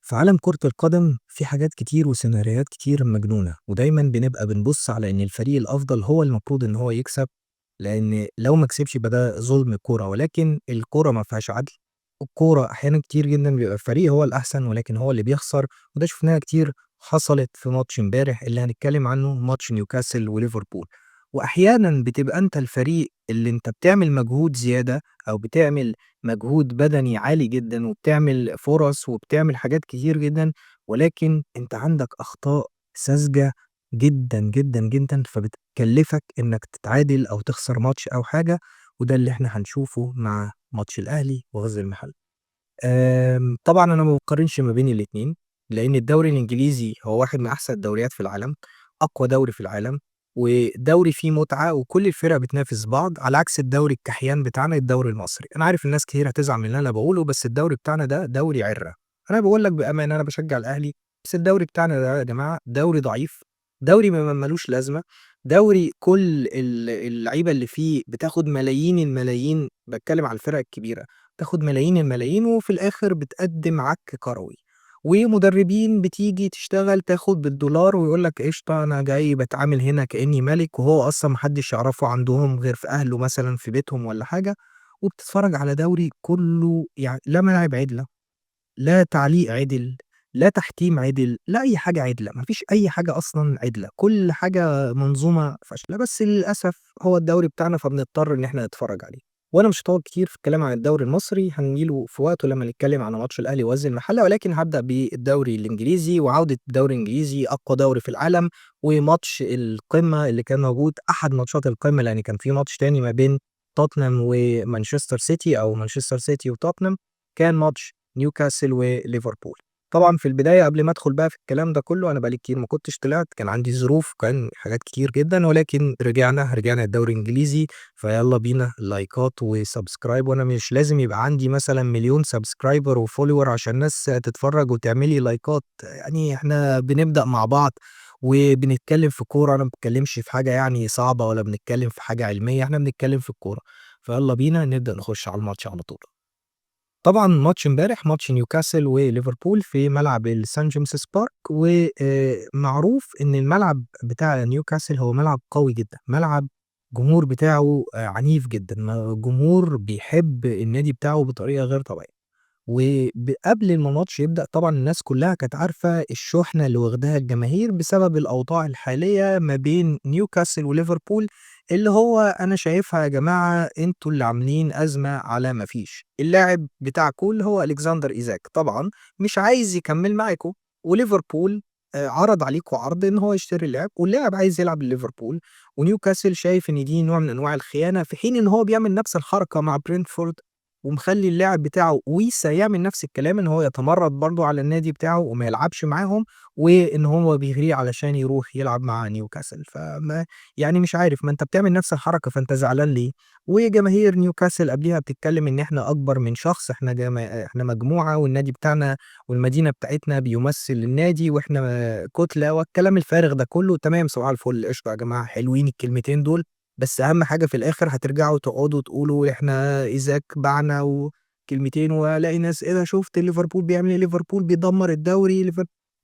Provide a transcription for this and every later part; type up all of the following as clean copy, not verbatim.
في عالم كرة القدم في حاجات كتير وسيناريوهات كتير مجنونة، ودايمًا بنبقى بنبُص على إن الفريق الأفضل هو المفروض إن هو يكسب، لإن لو ما كسبش يبقى ده ظلم الكورة، ولكن الكورة ما فيهاش عدل، الكورة أحيانًا كتير جدًا بيبقى الفريق هو الأحسن ولكن هو اللي بيخسر، وده شُفناها كتير حصلت في ماتش امبارح اللي هنتكلم عنه ماتش نيوكاسل وليفربول، وأحيانًا بتبقى أنت الفريق اللي أنت بتعمل مجهود زيادة أو بتعمل مجهود بدني عالي جدًا، وبتعمل فرص وبتعمل حاجات كتير جدًا، ولكن أنت عندك أخطاء ساذجة جدًا، جدًا، جدًا، فبتكلّفك إنك تتعادل أو تخسر ماتش أو حاجة، وده اللي إحنا هنشوفه مع ماتش الأهلي وغزل المحلة. طبعًا أنا ما باقارنش ما بين الاتنين، لإن الدوري الإنجليزي هو واحد من أحسن الدوريات في العالم، أقوى دوري في العالم، ودوري فيه متعة وكل الفرق بتنافس بعض، على عكس الدوري الكحيان بتاعنا الدوري المصري. أنا عارف الناس كتير هتزعل من اللي أنا باقوله، بس الدوري بتاعنا ده دوري عِرّة. أنا باقول لك بأمانة أنا باشجع الأهلي، بس الدوري بتاعنا ده يا جماعة دوري ضعيف، دوري مالوش لازمة، دوري كل اللعيبة اللي فيه بتاخد ملايين الملايين، باتكلم على الفرق الكبيرة. تاخد ملايين الملايين وفي الآخر بتقدّم عَك كروي، ومدربين بتيجي تشتغل تاخد بالدولار ويقول لك قشطة أنا جاي باتعامل هنا كإني مَلِك، وهو أصلًا ما حدش يعرفه عندهم غير في أهله مثلًا في بيتهم والّا حاجة، وبتتفرّج على دوري كُلّه لا ملاعب عِدلة، لا تعليق عِدِل، لا تحكيم عِدِل، لا أي حاجة عِدلة، ما فيش أي حاجة أصلًا عِدلة، كل حاجة منظومة فاشلة، بس للأسف هو الدوري بتاعنا فبنضطر إن إحنا نتفرّج عليه. وأنا مش هاطوّل كتير في الكلام عن الدوري المصري، هنيجي له في وقته لمّا نتكلم عن ماتش الأهلي وغزل المحلة، ولكن هابدأ بالدوري الإنجليزي وعودة الدوري الإنجليزي أقوى دوري في العالم، وماتش القمة اللي كان موجود أحد ماتشات القمة، لأن كان في ماتش تاني ما بين توتنهام ومانشستر سيتي أو مانشستر سيتي وتوتنهام، كان ماتش نيوكاسل وليفربول. طبعًا في البداية قبل ما أدخل بقى في الكلام ده كله، أنا بقى لي كتير ما كنتش طلعت، كان عندي ظروف، كان حاجات كتير جدًا، ولكن رجعنا الدوري الإنجليزي، فيالّا بينا لايكات وسبسكرايب، وأنا مش لازم يبقى عندي مثلًا مليون سبسكرايبر وfollower عشان الناس تتفرج وتعمل لي لايكات، يعني إحنا بنبدأ مع بعض وبنتكلم في كورة، أنا ما باتكلمش في حاجة يعني صعبة ولا بنتكلم في حاجة علمية، إحنا بنتكلم في الكورة، فيالّا بينا نبدأ نخش على الماتش على طول. طبعًا ماتش امبارح ماتش نيوكاسل وليفربول في ملعب السان جيمس's بارك، معروف إن الملعب بتاع نيوكاسل هو ملعب قوي جدًا، ملعب الجمهور بتاعه عنيف جدًا، الجمهور بيحب النادي بتاعه بطريقة غير طبيعية. قبل ما الماتش يبدأ طبعًا الناس كلّها كانت عارفة الشُحنة اللي واخداها الجماهير بسبب الأوضاع الحالية ما بين نيوكاسل وليفربول، اللي هو أنا شايفها يا جماعة أنتم اللي عاملين أزمة على ما فيش. اللاعب بتاعكم اللي هو ألكسندر إيزاك طبعًا مش عايز يكمّل معاكم، وليفربول عرض عليكم عرض إن هو يشتري اللاعب، واللاعب عايز يلعب لليفربول، ونيوكاسل شايف إن دي نوع من أنواع الخيانة، في حين إن هو بيعمل نفس الحركة مع برنتفورد ومخلّي اللاعب بتاعه ويسا يعمل نفس الكلام، إن هو يتمرّد برضه على النادي بتاعه وما يلعبش معاهم، وإن هو بيغريه علشان يروح يلعب مع نيوكاسل، يعني مش عارف، ما أنت بتعمل نفس الحركة فأنت زعلان ليه؟ وجماهير نيوكاسل قبليها بتتكلم إن إحنا أكبر من شخص، إحنا مجموعة والنادي بتاعنا والمدينة بتاعتنا بيمثّل النادي وإحنا كُتلة والكلام الفارغ ده كلّه، تمام صباح الفل قشطة يا جماعة حلوين الكلمتين دول، بس أهم حاجة في الآخر هترجعوا تقعدوا تقولوا إحنا إيزاك باعنا وكلمتين، وألاقي ناس إيه ده شُفت ليفربول بيعمل إيه، ليفربول بيدمّر الدوري،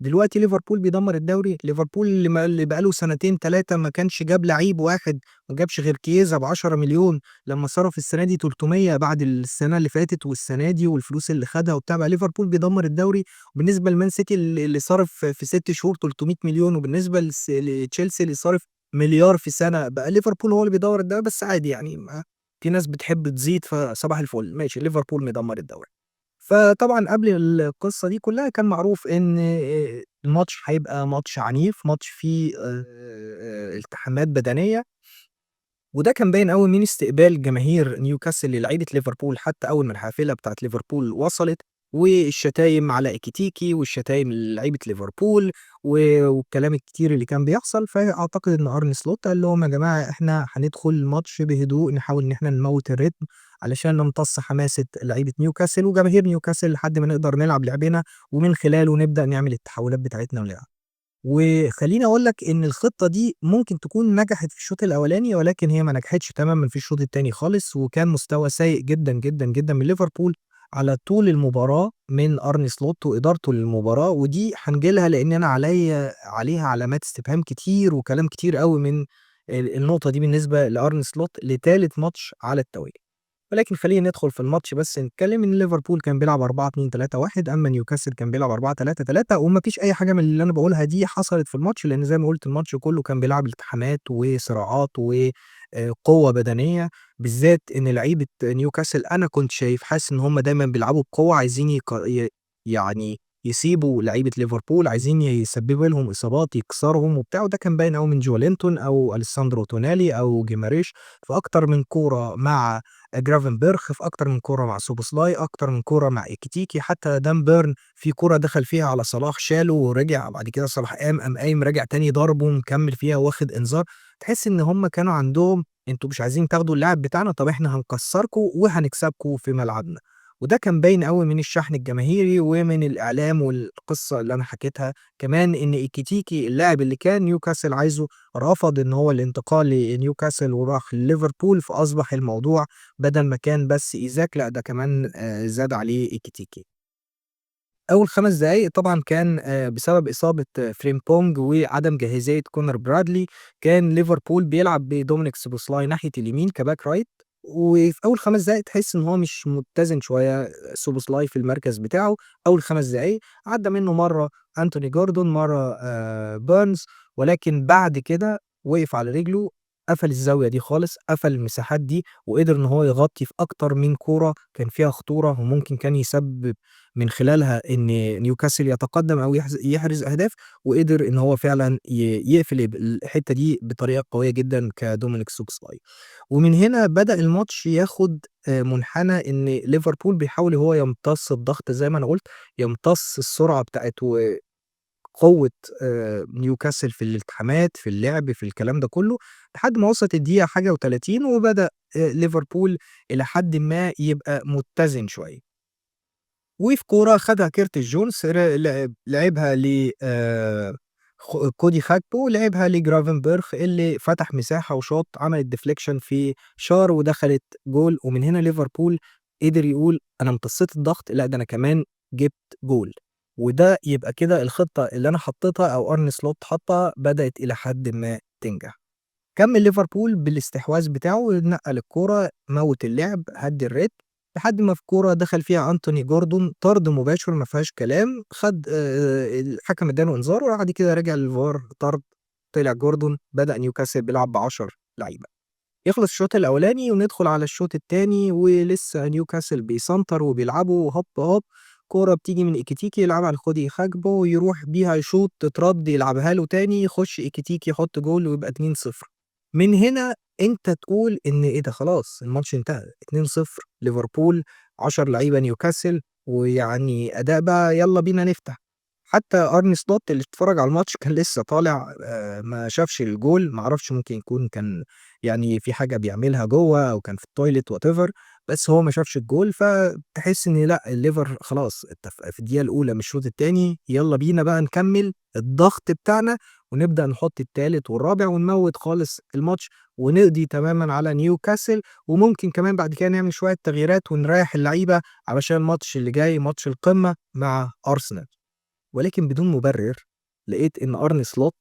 دلوقتي ليفربول بيدمّر الدوري، ليفربول اللي بقى له سنتين 3 ما كانش جاب لعيب واحد، ما جابش غير كييزا ب10.000.000 لمّا صرف السنة دي 300 بعد السنة اللي فاتت والسنة دي والفلوس اللي خدها وبتاع، بقى ليفربول بيدمّر الدوري، وبالنسبة لمان سيتي اللي صرف في 6 شهور 300.000.000 وبالنسبة لتشيلسي اللي صارف مليار في سنة، بقى ليفربول هو اللي بيدوّر الدوري، بس عادي يعني ما في ناس بتحب تزيد فصباح الفل، ماشي ليفربول مدمّر الدوري. فطبعًا قبل القصة دي كلّها كان معروف إن الماتش هيبقى ماتش عنيف، ماتش فيه التحامات بدنية، وده كان باين أوي من استقبال جماهير نيوكاسل للعيبة ليفربول حتى أول ما الحافلة بتاعة ليفربول وصلت، والشتايم على إكيتيكي والشتايم للعيبة ليفربول والكلام الكتير اللي كان بيحصل، فأعتقد إن أرني سلوت قال لهم: "يا جماعة إحنا هندخل الماتش بهدوء، نحاول إن إحنا نموّت الريتم علشان نمتص حماسة لعيبة نيوكاسل وجماهير نيوكاسل لحد ما نقدر نلعب لعبنا، ومن خلاله نبدأ نعمل التحولات بتاعتنا ونلعب." وخلّيني أقول لك إن الخطة دي ممكن تكون نجحت في الشوط الأولاني، ولكن هي ما نجحتش تمامًا في الشوط التاني خالص، وكان مستوى سيء جدًا، جدًا، جدًا من ليفربول. على طول المباراة من أرني سلوت وإدارته للمباراة، ودي هنيجي لها لإن أنا عليها علامات استفهام كتير وكلام كتير أوي من النقطة دي بالنسبة لأرني سلوت لتالت ماتش على التوالي. ولكن خلّينا ندخل في الماتش بس نتكلم إن ليفربول كان بيلعب 4-2-3-1 أمّا نيوكاسل كان بيلعب 4-3-3 وما فيش أي حاجة من اللي أنا باقولها دي حصلت في الماتش، لإن زي ما قُلت الماتش كلّه كان بيلعب التحامات وصراعات قوة بدنية، بالذات إن لعيبة نيوكاسل أنا كنت حاسس إن هُم دايمًا بيلعبوا بقوة عايزين يعني يسيبوا لعيبة ليفربول، عايزين يسببوا لهم إصابات، يكسرهم وبتاع، وده كان باين أوي من جويلينتون أو أليساندرو تونالي أو جيماريش في أكتر من كورة مع جرافنبرخ، في أكتر من كورة مع سوبوسلاي، أكتر من كورة مع إيكيتيكي، حتى دان بيرن في كورة دخل فيها على صلاح شاله ورجع بعد كده صلاح قام قايم راجع تاني ضربه مكمّل فيها واخد إنذار، تحس إن هُم كانوا عندهم أنتم مش عايزين تاخدوا اللاعب بتاعنا، طب إحنا هنكسّركم وهنكسبكم في ملعبنا، وده كان باين أوي من الشحن الجماهيري ومن الإعلام والقصة اللي أنا حكيتها، كمان إن إيكيتيكي اللاعب اللي كان نيوكاسل عايزه رفض إن هو الانتقال لنيوكاسل وراح لليفربول، فأصبح الموضوع بدل ما كان بس إيزاك لأ ده كمان زاد عليه إيكيتيكي. أول 5 دقايق طبعًا كان بسبب إصابة فريمبونج وعدم جاهزية كونر برادلي، كان ليفربول بيلعب بدومينيك سوبوسلاي ناحية اليمين كباك رايت، وفي أول 5 دقايق تحس إن هو مش متّزن شوية سوبوسلاي في المركز بتاعه، أول 5 دقايق عدّى منه مرّة أنتوني جوردون، مرّة بيرنز، ولكن بعد كده وقف على رجله، قفل الزاوية دي خالص، قفل المساحات دي، وقدر إن هو يغطي في أكتر من كورة كان فيها خطورة وممكن كان يسبب من خلالها إن نيوكاسل يتقدم أو يحرز أهداف، وقدر إن هو فعلًا يقفل الحتّة دي بطريقة قوية جدًا كدومينيك سوبوسلاي. ومن هنا بدأ الماتش ياخد منحنى إن ليفربول بيحاول هو يمتص الضغط زي ما أنا قُلت، يمتص السرعة بتاعة وقوة نيوكاسل في الالتحامات، في اللعب، في الكلام ده كلّه، لحد ما وصلت الدقيقة حاجة و30 وبدأ ليفربول إلى حدٍ ما يبقى متّزن شوية. وفي كورة خدها كيرتس جونز لعبها ل كودي خاكبو، لعبها لجرافنبرخ اللي فتح مساحة وشاط عملت deflection في شار ودخلت جول، ومن هنا ليفربول قدر يقول أنا امتصيت الضغط، لأ ده أنا كمان جبت جول، وده يبقى كده الخطة اللي أنا حطيتها أو أرني سلوت حطها بدأت إلى حدٍ ما تنجح. كمّل ليفربول بالاستحواذ بتاعه، نقّل الكورة، موّت اللعب، هدّي الريتم، لحد ما في كورة دخل فيها أنتوني جوردون طرد مباشر ما فيهاش كلام، خد الحكم ادّى له إنذار وبعد كده رجع للVAR طرد، طلع جوردون، بدأ نيوكاسل بيلعب ب10 لعيبة. يخلص الشوط الأولاني وندخل على الشوط التاني ولسه نيوكاسل بيسنتر وبيلعبوا هوب، هوب، كورة بتيجي من إيكيتيكي يلعبها لخودي خاكبو يروح بيها يشوط تترد يلعبها له تاني يخش إيكيتيكي يحط جول ويبقى 2-0. من هنا أنت تقول إن إيه ده خلاص الماتش انتهى 2-0 ليفربول 10 لعيبة نيوكاسل ويعني أداء بقى يالّا بينا نفتح. حتى أرني سلوت اللي اتفرج على الماتش كان لسه طالع ما شافش الجول، ما أعرفش ممكن يكون كان يعني في حاجة بيعملها جوّه أو كان في التويلت whatever بس هو ما شافش الجول، فتحس إن لأ الليفر خلاص أنت في الدقيقة الأولى من الشوط التاني يالّا بينا بقى نكمّل الضغط بتاعنا ونبدأ نحط التالت والرابع ونموّت خالص الماتش ونقضي تمامًا على نيوكاسل، وممكن كمان بعد كده نعمل شوية تغييرات ونريّح اللعيبة علشان الماتش اللي جاي ماتش القمة مع أرسنال. ولكن بدون مبرر لقيت إن أرني سلوت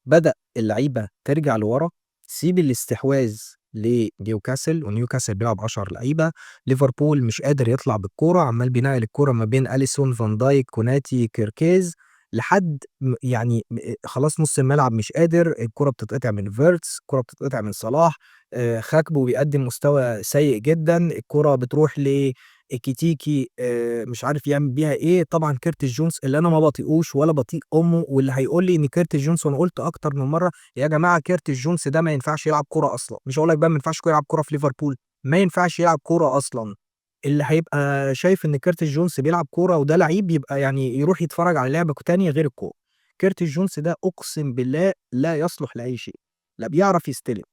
بدأ اللعيبة ترجع لورا، تسيب الاستحواذ لنيوكاسل، ونيوكاسل بيلعب 10 لعيبة، ليفربول مش قادر يطلع بالكورة، عمّال بينقل الكورة ما بين أليسون، فان دايك، كوناتي، كيركيز، لحد يعني خلاص نُص الملعب مش قادر، الكورة بتتقطع من فيرتس، الكورة بتتقطع من صلاح، خاكبو بيقدّم مستوى سيء جدًا، الكورة بتروح إكيتيكي مش عارف يعمل بيها إيه، طبعًا كيرتس جونز اللي أنا ما باطيقوش ولا باطيق أمه، واللي هيقول لي إن كيرتس جونز وأنا قُلت أكتر من مرّة يا جماعة كيرتس جونز ده ما ينفعش يلعب كورة أصلًا، مش هاقول لك بقى ما ينفعش يلعب كورة في ليفربول، ما ينفعش يلعب كورة أصلًا، اللي هيبقى شايف إن كيرتس جونز بيلعب كورة وده لعيب يبقى يعني يروح يتفرّج على لعبة تانية غير الكورة، كيرتس جونز ده أقسم بالله لا يصلح لأي شيء، لا بيعرف يستلم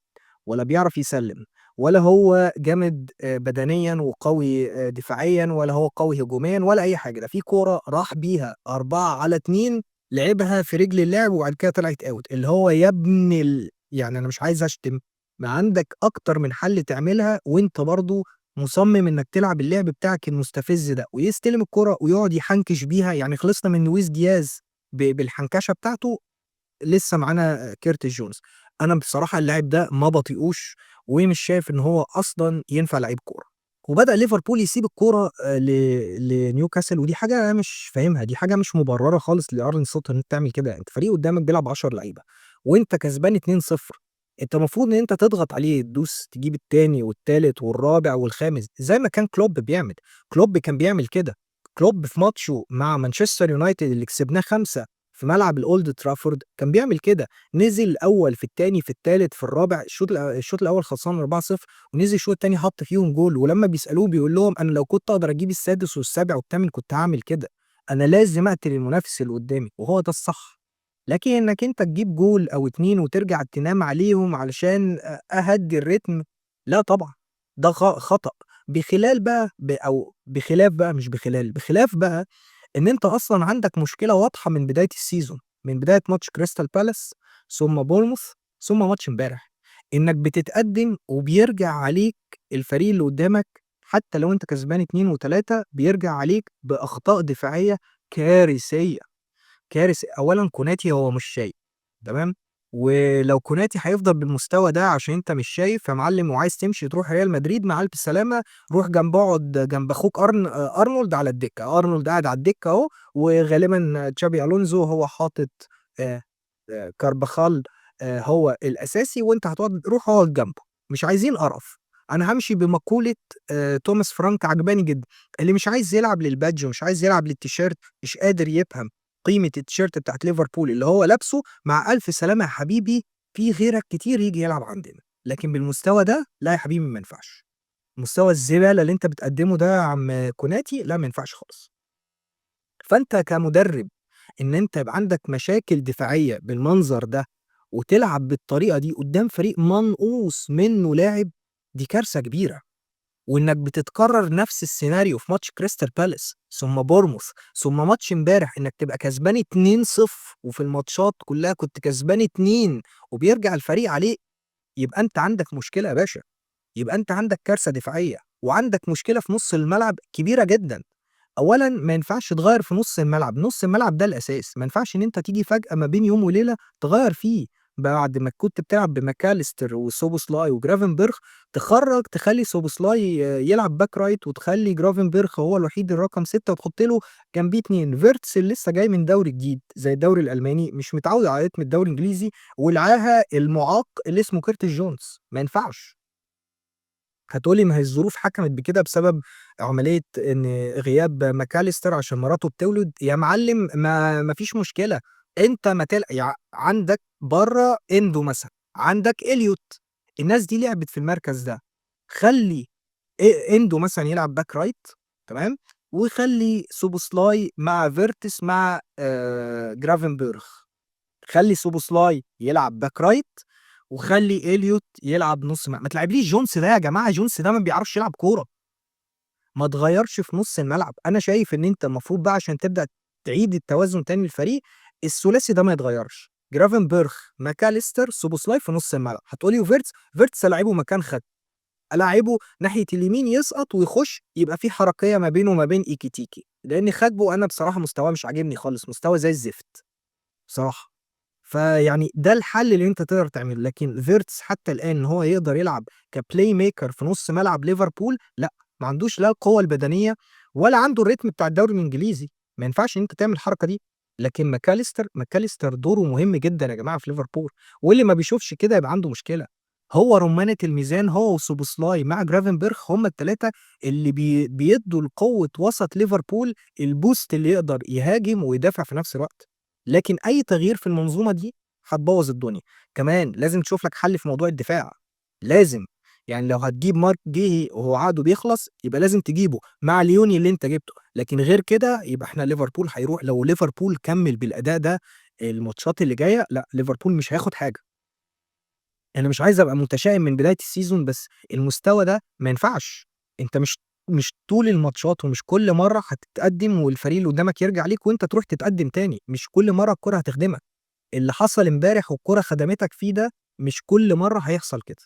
ولا بيعرف يسلّم، ولا هو جامد بدنيًا وقوي دفاعيًا، ولا هو قوي هجوميًا ولا أي حاجة، ده في كورة راح بيها 4 على 2 لعبها في رجل اللاعب وبعد كده طلعت out اللي هو يا ابن يعني أنا مش عايز أشتم، ما عندك أكتر من حل تعملها وأنت برضه مصمم إنك تلعب اللعب بتاعك المستفز ده، ويستلم الكرة ويقعد يحنكش بيها، يعني خلصنا من لويس دياز بالحنكشة بتاعته، لسه معانا كيرتس جونز. أنا بصراحة اللاعب ده ما باطيقوش، ومش شايف إن هو أصلًا ينفع لعيب كورة. وبدأ ليفربول يسيب الكورة لنيوكاسل، ودي حاجة أنا مش فاهمها، دي حاجة مش مبررة خالص لأرن سلوت إن أنت تعمل كده. أنت فريق قدامك بيلعب 10 لعيبة وأنت كسبان 2-0، أنت المفروض إن أنت تضغط عليه، تدوس تجيب التاني والتالت والرابع والخامس زي ما كان كلوب بيعمل. كلوب كان بيعمل كده. كلوب في ماتشه مع مانشستر يونايتد اللي كسبناه 5 في ملعب الأولد ترافورد كان بيعمل كده. نزل الأول في التاني في التالت في الرابع، الشوط الأول خلصان 4-0، ونزل الشوط التاني حط فيهم جول، ولمّا بيسألوه بيقول لهم: "أنا لو كنت أقدر أجيب السادس والسابع والتامن كنت هاعمل كده، أنا لازم أقتل المنافس اللي قدامي." وهو ده الصح. لكن إنك أنت تجيب جول أو 2 وترجع تنام عليهم علشان أهدّي الريتم، لا طبعًا، ده خطأ. بخلال بقى أو بخلاف بقى مش بخلال، بخلاف بقى إن أنت أصلًا عندك مشكلة واضحة من بداية السيزون، من بداية ماتش كريستال بالاس، ثم بورنموث، ثم ماتش امبارح، إنك بتتقدم وبيرجع عليك الفريق اللي قدامك، حتى لو أنت كسبان 2 و3 بيرجع عليك بأخطاء دفاعية كارثية. أولًا كوناتي هو مش شايف، تمام، ولو كوناتي هيفضل بالمستوى ده عشان أنت مش شايف يا معلم وعايز تمشي تروح ريال مدريد مع ألف سلامة، روح اقعد جنب أخوك أرنولد على الدكة. أرنولد قاعد على الدكة أهو، وغالبًا تشابي ألونزو هو حاطط آآ كارفاخال هو الأساسي، وأنت روح اقعد جنبه، مش عايزين قرف. أنا هامشي بمقولة توماس فرانك عجباني جدًا، اللي مش عايز يلعب للبادج ومش عايز يلعب للتيشيرت مش قادر يفهم قيمة التيشيرت بتاعة ليفربول اللي هو لابسه، مع ألف سلامة يا حبيبي، في غيرك كتير ييجي يلعب عندنا، لكن بالمستوى ده لا يا حبيبي ما ينفعش. مستوى الزبالة اللي أنت بتقدمه ده يا عم كوناتي لا ما ينفعش خالص. فأنت كمدرب إن أنت يبقى عندك مشاكل دفاعية بالمنظر ده، وتلعب بالطريقة دي قدّام فريق منقوص منّه لاعب، دي كارثة كبيرة. وإنك بتتكرر نفس السيناريو في ماتش كريستال بالاس، ثم بورموث، ثم ماتش امبارح إنك تبقى كسبان 2-0 وفي الماتشات كلّها كنت كسبان 2 وبيرجع الفريق عليك، يبقى أنت عندك مشكلة يا باشا، يبقى أنت عندك كارثة دفاعية، وعندك مشكلة في نُص الملعب كبيرة جدًا. أولًا ما ينفعش تغيّر في نُص الملعب، نُص الملعب ده الأساس، ما ينفعش إن أنت تيجي فجأة ما بين يوم وليلة تغيّر فيه، بعد ما كنت بتلعب بماكاليستر وسوبوسلاي وجرافنبرخ تخلّي سوبوسلاي يلعب باك رايت وتخلّي جرافنبرخ هو الوحيد الرقم 6 وتحط له جنبيه 2، فيرتس اللي لسه جاي من دوري جديد زي الدوري الألماني، مش متعوّد على رتم الدوري الإنجليزي، والعاهة المُعاق اللي اسمه كيرتس جونز، ما ينفعش. هتقول لي ما هي الظروف حكمت بكده بسبب عملية إن غياب ماكاليستر عشان مراته بتولد، يا معلم ما فيش مشكلة، أنت ما تل عندك برّه إندو مثلًا، عندك إليوت، الناس دي لعبت في المركز ده، خلّي إندو مثلًا يلعب باك رايت، تمام، وخلّي سوبوسلاي مع فيرتس مع جرافنبرخ. خلّي سوبوسلاي يلعب باك رايت، وخلّي إليوت يلعب نُص ما تلعبليش جونس ده يا جماعة، جونس ده ما بيعرفش يلعب كورة، ما تغيّرش في نُص الملعب. أنا شايف إن أنت المفروض بقى عشان تبدأ تعيد التوازن تاني للفريق، الثلاثي ده ما يتغيّرش، جرافنبرخ، ماكاليستر، سوبوسلاي في نُص الملعب. هتقول لي وفيرتس، فيرتس ألاعبه مكان ألاعبه ناحية اليمين يسقط ويخش، يبقى في حركية ما بينه وما بين إيكيتيكي، لإن خاكبو أنا بصراحة مستواه مش عاجبني خالص، مستواه زي الزفت بصراحة. فيعني ده الحل اللي أنت تقدر تعمله، لكن فيرتس حتى الآن إن هو يقدر يلعب كplay maker في نُص ملعب ليفربول، لأ، ما عندوش لا القوة البدنية ولا عنده الريتم بتاع الدوري الإنجليزي، ما ينفعش إن أنت تعمل الحركة دي. لكن ماكاليستر دوره مهم جدًا يا جماعة في ليفربول، واللي ما بيشوفش كده يبقى عنده مشكلة. هو رمانة الميزان هو وسوبوسلاي مع جرافنبرخ هم ال3 اللي بيدّوا لقوة وسط ليفربول الboost اللي يقدر يهاجم ويدافع في نفس الوقت. لكن أي تغيير في المنظومة دي هتبوّظ الدنيا. كمان لازم تشوف لك حل في موضوع الدفاع، لازم. يعني لو هتجيب مارك جيهي وهو عقده بيخلص، يبقى لازم تجيبه مع ليوني اللي أنت جِبته، لكن غير كده يبقى إحنا ليفربول هيروح لو ليفربول كمّل بالأداء ده الماتشات اللي جاية، لأ، ليفربول مش هياخد حاجة. أنا مش عايز أبقى متشائم من بداية السيزون، بس المستوى ده ما ينفعش. أنت مش طول الماتشات ومش كل مرّة هتتقدّم والفريق اللي قدّامك يرجع عليك وأنت تروح تتقدّم تاني، مش كل مرّة الكورة هتخدمك. اللي حصل امبارح والكورة خدمتك فيه ده، مش كل مرّة هيحصل كده.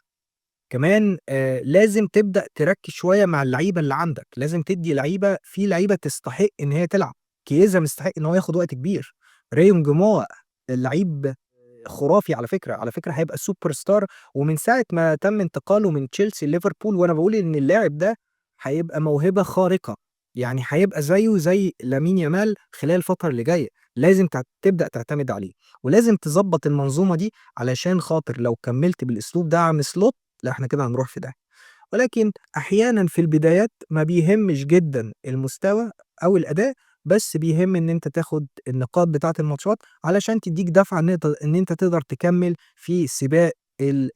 كمان لازم تبدأ تركّز شوية مع اللعيبة اللي عندك، لازم تدّي لعيبة في لعيبة تستحق إن هي تلعب، كييزا مستحق إن هو ياخد وقت كبير، ريم جموع لعيب خرافي على فكرة، على فكرة هيبقى سوبر ستار، ومن ساعة ما تم انتقاله من تشيلسي لليفربول وأنا باقول إن اللاعب ده هيبقى موهبة خارقة، يعني هيبقى زيه زي لامين يامال خلال الفترة اللي جاية، لازم تبدأ تعتمد عليه، ولازم تضبّط المنظومة دي علشان خاطر لو كمّلت بالأسلوب ده يا عم سلوت، لأ إحنا كده هنروح في داهية. ولكن أحيانًا في البدايات ما بيهمش جدًا المستوى أو الأداء، بس بيهم إن أنت تاخد النقاط بتاعة الماتشات علشان تدّيك دفعة إن أنت تقدر تكمّل في سباق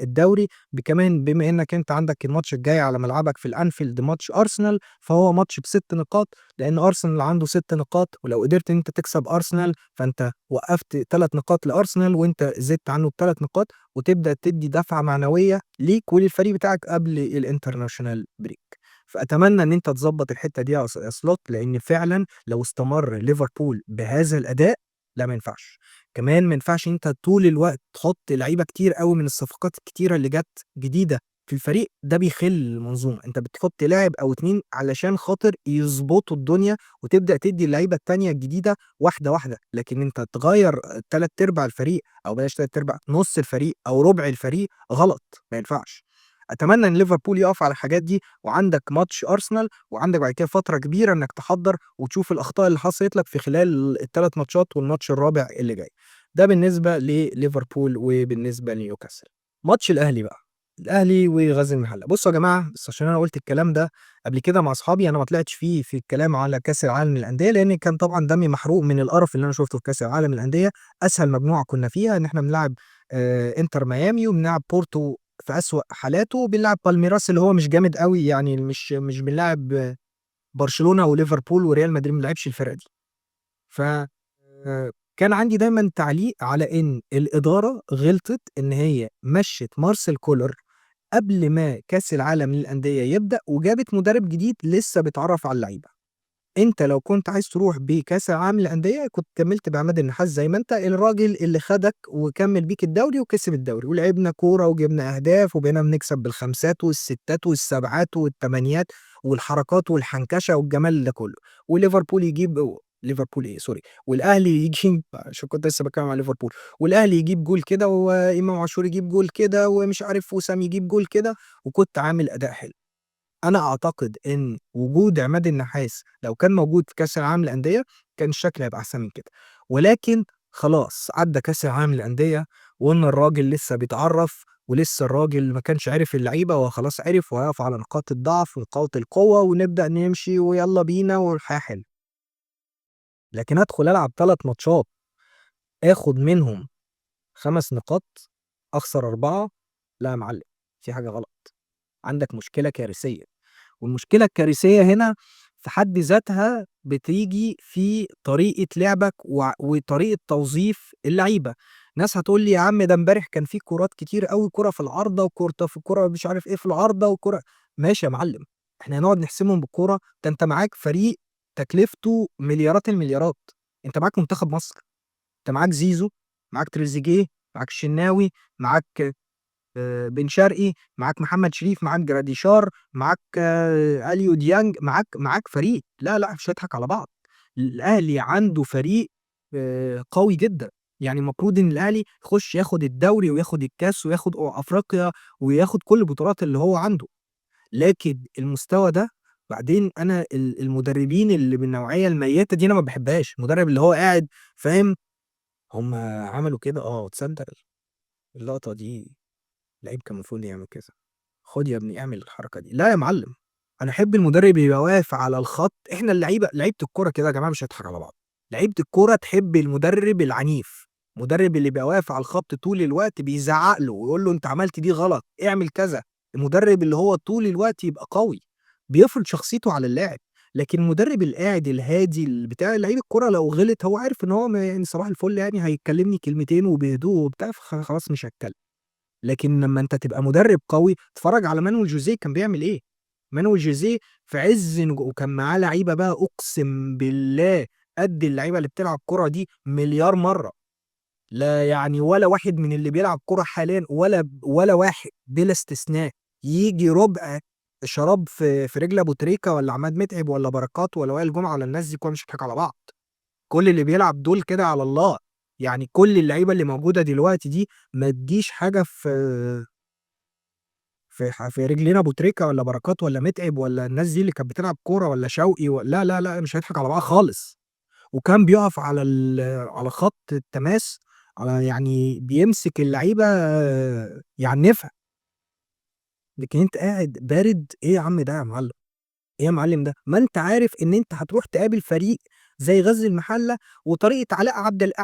الدوري، كمان بما إنّك أنت عندك الماتش الجاي على ملعبك في الأنفيلد ماتش أرسنال، فهو ماتش ب6 نقاط، لإن أرسنال عنده 6 نقاط، ولو قدرت إن أنت تكسب أرسنال فأنت وقّفت 3 نقاط لأرسنال وأنت زدت عنّه ب3 نقاط، وتبدأ تدّي دفعة معنوية ليك وللفريق بتاعك قبل الinternational break. فأتمنى إن أنت تضبّط الحتّة دي يا slot لإن فعلًا لو استمر ليفربول بهذا الأداء، لأ ما ينفعش. كمان ما ينفعش إن أنت طول الوقت تحُط لعيبة كتير أوي من الصفقات الكتيرة اللي جات جديدة في الفريق، ده بيخِل المنظومة، أنت بتحُط لاعب أو 2 علشان خاطر يضبطوا الدنيا وتبدأ تدّي اللعيبة التانية الجديدة واحدة، واحدة، لكن أنت تغيّر 3/4 الفريق أو بلاش 3/4 نُص الفريق أو ربع الفريق غلط، ما ينفعش. أتمنى إن ليفربول يقف على الحاجات دي، وعندك ماتش أرسنال، وعندك بعد كده فترة كبيرة إنك تحضّر وتشوف الأخطاء اللي حصلت لك في خلال ال3 ماتشات والماتش الرابع اللي جاي. ده بالنسبة لليفربول وبالنسبة لنيوكاسل. ماتش الأهلي بقى، الأهلي وغزل المحلة. بُصّوا يا جماعة، بس عشان أنا قُلت الكلام ده قبل كده مع أصحابي، أنا ما طلعتش فيه في الكلام على كأس العالم للأندية، لإن كان طبعًا دمي محروق من القرف اللي أنا شُفته في كأس العالم للأندية. أسهل مجموعة كنا فيها إن إحنا بنلعب إنتر ميامي وبنلعب بورتو في أسوأ حالاته، وبنلعب بالميراس اللي هو مش جامد أوي، يعني مش بنلاعب برشلونة وليفربول وريال مدريد، ما بنلعبش الفرق دي. ف كان عندي دايمًا تعليق على إن الإدارة غلطت إن هي مشّت مارسيل كولر قبل ما كأس العالم للأندية يبدأ، وجابت مدرب جديد لسه بيتعرّف على اللعيبة. أنت لو كنت عايز تروح بكأس العالم للأندية كنت كمّلت بعماد النحاس زي ما أنت، الراجل اللي خدك وكمّل بيك الدوري وكسب الدوري، ولعبنا كورة وجبنا أهداف وبقينا بنكسب بالخمسات والستات والسبعات والتمانيات والحركات والحنكشة والجمال ده كلّه، وليفربول يجيب ليفربول إيه sorry والأهلي يجيب عشان كنت لسه باتكلم على ليفربول، والأهلي يجيب جول كده وإمام عاشور يجيب جول كده ومش عارف وسام يجيب جول كده، وكنت عامل أداء حلو. أنا أعتقد إن وجود عماد النحاس لو كان موجود في كأس العالم للأندية، كان الشكل هيبقى أحسن من كده، ولكن خلاص عدّى كأس العالم للأندية، وقُلنا الراجل لسه بيتعرّف، ولسه الراجل ما كانش عرف اللعيبة، هو خلاص عرف وهيقف على نقاط الضعف ونقاط القوة، ونبدأ نمشي ويالّا بينا والحياة حلوة. لكن أدخل ألعب 3 ماتشات آخد منهم 5 نقاط، أخسر 4، لأ يا معلم، في حاجة غلط، عندك مشكلة كارثية. والمشكلة الكارثية هنا في حد ذاتها بتيجي في طريقة لعبك وطريقة توظيف اللعيبة. ناس هتقول لي: "يا عم ده امبارح كان في كورات كتير أوي، كورة في العارضة في كورة مش عارف إيه في العارضة وكورة" ماشي يا معلم، إحنا هنقعد نحسبهم بالكورة؟ ده أنت معاك فريق تكلفته مليارات المليارات، أنت معاك منتخب مصر، أنت معاك زيزو، معاك تريزيجيه، معاك الشناوي، معاك بن شرقي، معاك محمد شريف، معاك جراديشار، معاك أليو ديانج، معاك فريق، لا، لأ مش هنضحك على بعض، الأهلي عنده فريق قوي جدًا، يعني المفروض إن الأهلي يخش ياخد الدوري وياخد الكاس وياخد أفريقيا وياخد كل البطولات اللي هو عنده، لكن المستوى ده بعدين أنا المدربين اللي بالنوعية الميتة دي أنا ما باحبهاش، المدرب اللي هو قاعد فاهم، هم عملوا كده تصدق اللقطة دي اللعيب كان المفروض يعمل كذا. خُد يا ابني اعمل الحركة دي، لا يا معلم، أنا أحب المدرب يبقى واقف على الخط، إحنا لعيبة الكورة كده يا جماعة مش هنضحك على بعض، لعيبة الكورة تحب المدرب العنيف، المدرب اللي يبقى واقف على الخط طول الوقت بيزعّق له ويقول له أنت عملت دي غلط، اعمل كذا، المدرب اللي هو طول الوقت يبقى قوي، بيفرض شخصيته على اللاعب، لكن المدرب القاعد الهادي بتاع لعيب الكورة لو غلط هو عارف إن هو يعني صباح الفل يعني هيكلمني كلمتين وبهدوء وبتاع خلاص مش هاتكلم. لكن لمّا أنت تبقى مدرب قوي، اتفرّج على مانويل جوزيه كان بيعمل إيه، مانويل جوزيه في عز وكان معاه لعيبة بقى أقسم بالله قد اللعيبة اللي بتلعب كورة دي مليار مرّة، لا يعني ولا واحد من اللي بيلعب كورة حاليًا ولا واحد بلا استثناء ييجي ربع شراب في رجل أبو تريكة والّا عماد متعب والّا بركات والّا وائل جمعة والّا الناس دي كلها، مش هنضحك على بعض. كل اللي بيلعب دول كده على الله، يعني كل اللعيبة اللي موجودة دلوقتي دي ما تجيش حاجة في رجلين أبو تريكة والّا بركات والّا متعب والّا الناس دي اللي كانت بتلعب كورة والّا شوقي لا، لا، لأ، مش هنضحك على بعض خالص. وكان بيقف على خط التماس، يعني بيمسك اللعيبة يعنفها، لكن أنت قاعد بارد، إيه يا عم ده يا معلم؟ إيه يا معلم ده؟ ما أنت عارف إن أنت هتروح تقابل فريق زي غزل المحلة وطريقة علاء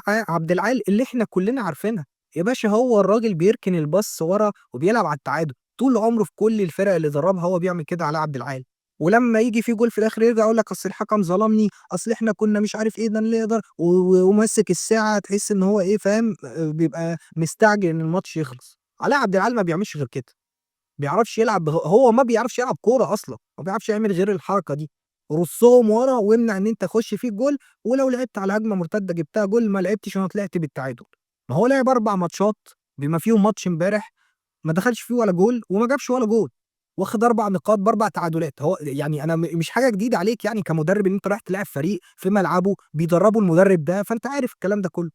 عبد العال اللي إحنا كلنا عارفينها. يا باشا هو الراجل بيركن الباص ورا وبيلعب على التعادل، طول عمره في كل الفرق اللي دربها هو بيعمل كده علاء عبد العال. ولمّا ييجي في جول في الآخر يرجع يقول لك أصل الحكم ظلمني، أصل إحنا كنا مش عارف إيه، ده اللي يقدر وماسك الساعة تحس إن هو إيه فاهم، بيبقى مستعجل إن الماتش يخلص. علاء عبد العال ما بيعملش غير كده. بيعرفش يلعب هو ما بيعرفش يلعب كورة أصلًا، ما بيعرفش يعمل غير الحركة دي، رُصّهم ورا وامنع إن أنت تخش فيك جول، ولو لعبت على هجمة مرتدة جبتها جول، ما لعبتش أنا طلعت بالتعادل. ما هو لعب 4 ماتشات بما فيهم ماتش امبارح ما دخلش فيه ولا جول وما جابش ولا جول، واخد 4 نقاط ب4 تعادلات. هو يعني أنا مش حاجة جديدة عليك يعني كمدرب إن أنت رايح تلاعب فريق في ملعبه بيدربه المدرب ده، فأنت عارف الكلام ده كله.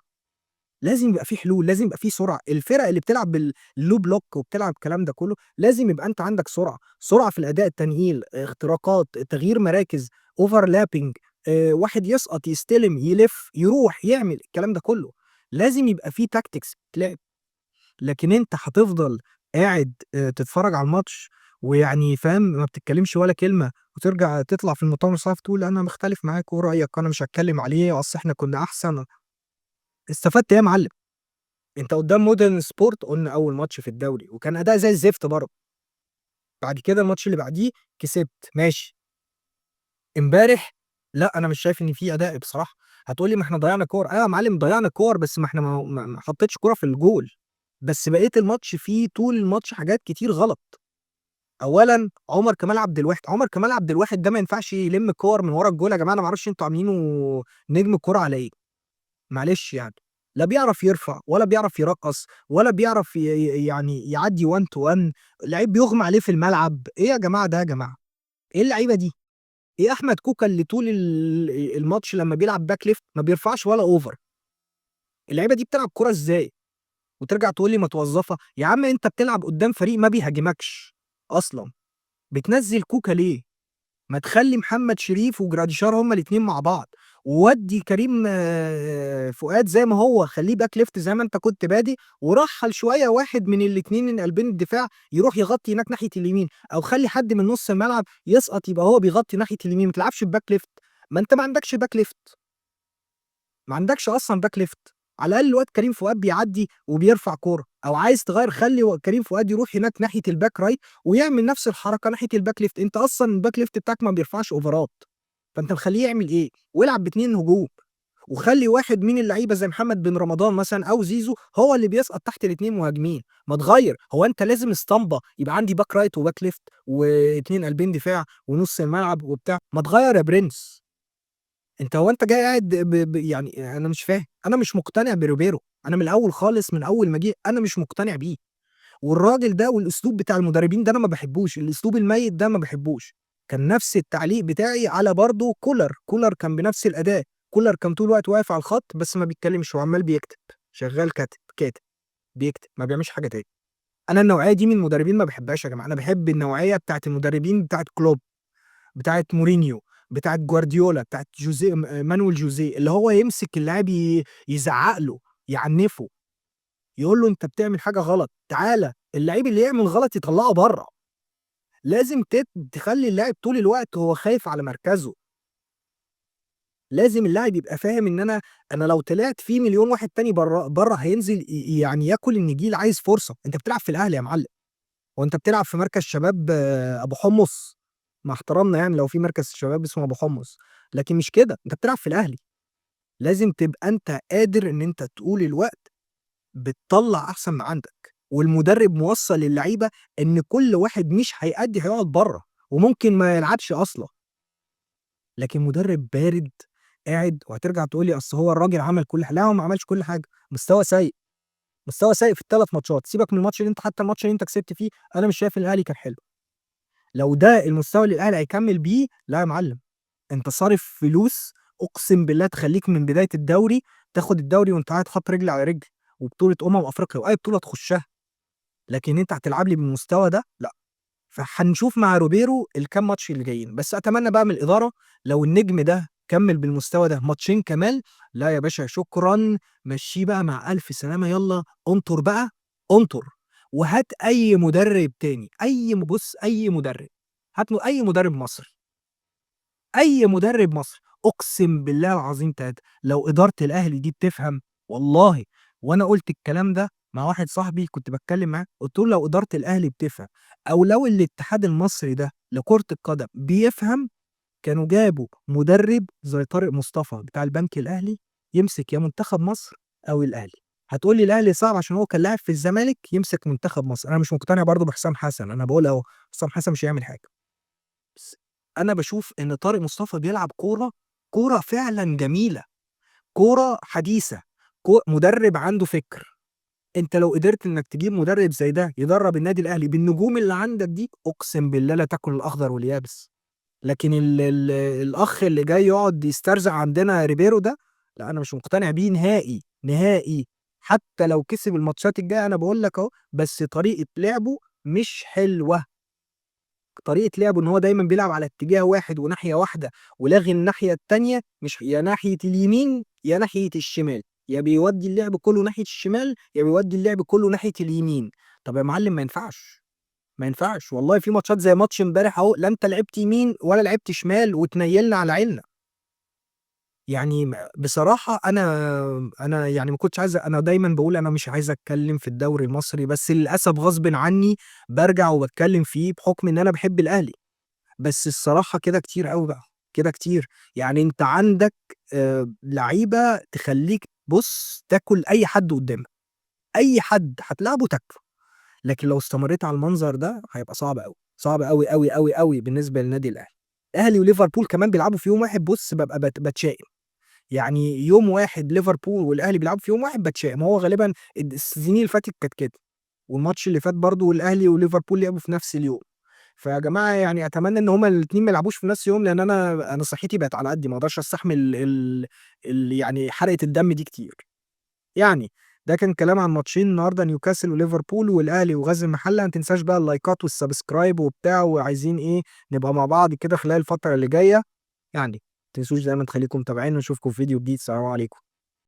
لازم يبقى في حلول، لازم يبقى في سرعة، الفرق اللي بتلعب بالlow block وبتلعب الكلام ده كله، لازم يبقى أنت عندك سرعة، سرعة في الأداء، التنقيل، اختراقات، تغيير مراكز، overlapping، واحد يسقط، يستلم، يلف، يروح، يعمل، الكلام ده كله. لازم يبقى في tactics بتتلعب، لكن أنت هتفضل قاعد تتفرج على الماتش ويعني فاهم، ما بتتكلمش ولا كلمة، وترجع تطلع في المؤتمر الصحفي تقول أنا مختلف معاك ورأيك أنا مش هاتكلم عليه، أصل إحنا كنا أحسن. استفدت إيه يا معلم؟ أنت قدّام مودرن سبورت قُلنا أول ماتش في الدوري، وكان أداء زي الزفت برضه، بعد كده الماتش اللي بعديه كسبت ماشي، امبارح لأ، أنا مش شايف إن في أداء بصراحة. هتقول لي ما إحنا ضيّعنا كور، أيوه يا معلم ضيّعنا كور بس ما إحنا ما حطيتش كورة في الجول، بس بقية الماتش فيه طول الماتش حاجات كتير غلط. أولًا عمر كمال عبد الواحد ده ما ينفعش يلم كور من ورا الجول يا جماعة، أنا ما أعرفش أنتم عاملينه نجم الكورة على إيه. معلش يعني، لا بيعرف يرفع ولا بيعرف يرقّص ولا بيعرف يعني يعدّي one to one، لعيب بيُغمى عليه في الملعب، إيه يا جماعة ده يا جماعة؟ إيه اللعيبة دي؟ إيه أحمد كوكا اللي طول الماتش لمّا بيلعب back left ما بيرفعش ولا over، اللعيبة دي بتلعب كورة إزاي؟ وترجع تقول لي متوظّفة، يا عم أنت بتلعب قدّام فريق ما بيهاجمكش أصلًا، بتنزّل كوكا ليه؟ ما تخلّي محمد شريف وجراديشار هُم الاتنين مع بعض، وودّي كريم فؤاد زي ما هو، خلّيه باك ليفت زي ما أنت كنت بادئ، ورحّل شوية واحد من الاتنين من قلبين الدفاع يروح يغطي هناك ناحية اليمين، أو خلّي حد من نُص الملعب يسقط يبقى هو بيغطي ناحية اليمين، ما تلعبش بباك ليفت، ما أنت ما عندكش باك ليفت، ما عندكش أصلًا باك ليفت، على الأقل الواد كريم فؤاد بيعدّي وبيرفع كورة، أو عايز تغيّر خلّي كريم فؤاد يروح هناك ناحية الباك رايت ويعمل نفس الحركة ناحية الباك ليفت، أنت أصلًا الباك ليفت بتاعك ما بيرفعش أوفرات، فأنت مخلّيه يعمل إيه؟ والعب ب2 هجوم، وخلّي واحد من اللعيبة زي محمد بن رمضان مثلًا أو زيزو هو اللي بيسقط تحت ال2 مهاجمين، ما تغيّر، هو أنت لازم اسطمبة يبقى عندي باك رايت وباك ليفت و2 قلبين دفاع ونُص الملعب وبتاع، ما تغيّر يا برنس. هو أنت جاي قاعد يعني أنا مش فاهم، أنا مش مقتنع بريبيرو، أنا من الأول خالص من أول ما جه أنا مش مقتنع بيه، والراجل ده والأسلوب بتاع المدربين ده أنا ما باحبوش، الأسلوب الميت ده ما باحبوش. كان نفس التعليق بتاعي على برضه كولر كان بنفس الأداء، كولر كان طول الوقت واقف على الخط بس ما بيتكلمش هو عمّال بيكتب، شغال كاتب، بيكتب، ما بيعملش حاجة تاني. أنا النوعية دي من المدربين ما باحبهاش يا جماعة، أنا باحب النوعية بتاعة المدربين بتاعة كلوب، بتاعة مورينيو، بتاعة جوارديولا، بتاعة جوزيه مانويل جوزيه، اللي هو يمسك اللاعب يزعّق له، يعنفه، يقول له أنت بتعمل حاجة غلط، تعالَ، اللعيب اللي يعمل غلط يطلّعه برّه، لازم تخلّي اللاعب طول الوقت هو خايف على مركزه، لازم اللاعب يبقى فاهم إن أنا لو طلعت في مليون واحد تاني برّه هينزل يعني ياكل النجيل عايز فرصة، أنت بتلعب في الأهلي يا معلم، هو أنت بتلعب في مركز شباب أبو حمص، مع احترامنا يعني لو في مركز شباب اسمه أبو حمص، لكن مش كده، أنت بتلعب في الأهلي، لازم تبقى أنت قادر إن أنت طول الوقت بتطلّع أحسن ما عندك، والمدرب موصّل للعيبة إن كل واحد مش هيأدّي هيقعد برّه، وممكن ما يلعبش أصلًا، لكن مدرب بارد قاعد وهترجع تقول لي أصل هو الراجل عمل كل لا هو ما عملش كل حاجة، مستوى سيء، مستوى سيء في ال3 ماتشات، سيبك من الماتش اللي أنت حتى الماتش اللي أنت كسبت فيه، أنا مش شايف إن الأهلي كان حلو. لو ده المستوى اللي الأهلي هيكمّل بيه، لا يا معلم، أنت صارف فلوس أقسم بالله تخلّيك من بداية الدوري تاخد الدوري وأنت قاعد حاطط رجل على رجل، وبطولة أفريقيا وأي بطولة تخشها، لكن أنت هتلعب لي بالمستوى ده، لأ. فهنشوف مع روبيرو الكام ماتش اللي جايين، بس أتمنى بقى من الإدارة لو النجم ده كمّل بالمستوى ده ماتشين كمان، لا يا باشا شكرًا، مشّيه بقى مع ألف سلامة يالّا انطُر بقى، انطُر، وهات أي مدرب تاني، بُص أي مدرب، هات أي مدرب مصري، أي مدرب مصري، أقسم بالله العظيم 3 لو إدارة الأهلي دي بتفهم والله وأنا قُلت الكلام ده مع واحد صاحبي كنت باتكلم معاه، قُلت له: "لو إدارة الأهلي بتفهم أو لو الاتحاد المصري ده لكرة القدم بيفهم، كانوا جابوا مدرب زي طارق مصطفى بتاع البنك الأهلي يمسك يا منتخب مصر أو الأهلي." هتقول لي الأهلي صعب عشان هو كان لاعب في الزمالك يمسك منتخب مصر، أنا مش مقتنع برضه بحسام حسن، أنا باقول أهو، حسام حسن مش هيعمل حاجة. بس أنا باشوف إن طارق مصطفى بيلعب كورة فعلًا جميلة، كورة حديثة، مدرب عنده فكر، أنت لو قدرت إنك تجيب مدرب زي ده يدرب النادي الأهلي بالنجوم اللي عندك دي، أقسم بالله لا تاكل الأخضر واليابس، لكن ال الأخ اللي جاي يقعد يسترزق عندنا ريبيرو ده، لأ أنا مش مقتنع بيه نهائي، نهائي، حتى لو كسب الماتشات الجاية أنا باقول لك أهو، بس طريقة لعبه مش حلوة. طريقة لعبه إن هو دايمًا بيلعب على اتجاه واحد وناحية واحدة، ولاغي الناحية التانية مش يا ناحية اليمين يا ناحية الشمال، يا بيودّي اللعب كلّه ناحية الشمال، يا بيودّي اللعب كلّه ناحية اليمين، طب يا معلم ما ينفعش، ما ينفعش، والله في ماتشات زي ماتش امبارح أهو لا أنت لعبت يمين ولا لعبت شمال واتنيّلنا على عيلنا، يعني بصراحة أنا يعني ما كنتش عايز أنا دايمًا باقول أنا مش عايز أتكلّم في الدوري المصري، بس للأسف غصبٍ عني بارجع وباتكلّم فيه بحُكم إن أنا باحب الأهلي. بس الصراحة كده كتير أوي بقى، كده كتير، يعني أنت عندك لعيبة تخلّيك بُص تاكل أي حد قدّامك، أي حد هتلاعبه تاكله، لكن لو استمريت على المنظر ده هيبقى صعب أوي، صعب أوي، أوي، أوي، أوي بالنسبة للنادي الأهلي. الأهلي وليفربول كمان بيلعبوا في يوم واحد بُص بابقى باتشائم، يعني يوم واحد ليفربول والأهلي بيلعبوا في يوم واحد باتشائم، هو غالبًا السنين اللي فاتت كانت كده، والماتش اللي فات برضه الأهلي وليفربول لعبوا في نفس اليوم. فيا جماعة يعني أتمنى إن هُم الاتنين ما يلعبوش في نفس اليوم، لإن أنا صحتي بقت على قدّي، ما أقدرش أستحمل يعني حرقة الدم دي كتير. يعني ده كان كلام عن ماتشين النهارده نيوكاسل وليفربول والأهلي وغزل المحلة، ما تنساش بقى اللايكات والسبسكرايب وبتاع، وعايزين إيه، نبقى مع بعض كده خلال الفترة اللي جاية، يعني ما تنسوش دايمًا تخليكم متابعين ونشوفكم في فيديو جديد، سلام عليكم.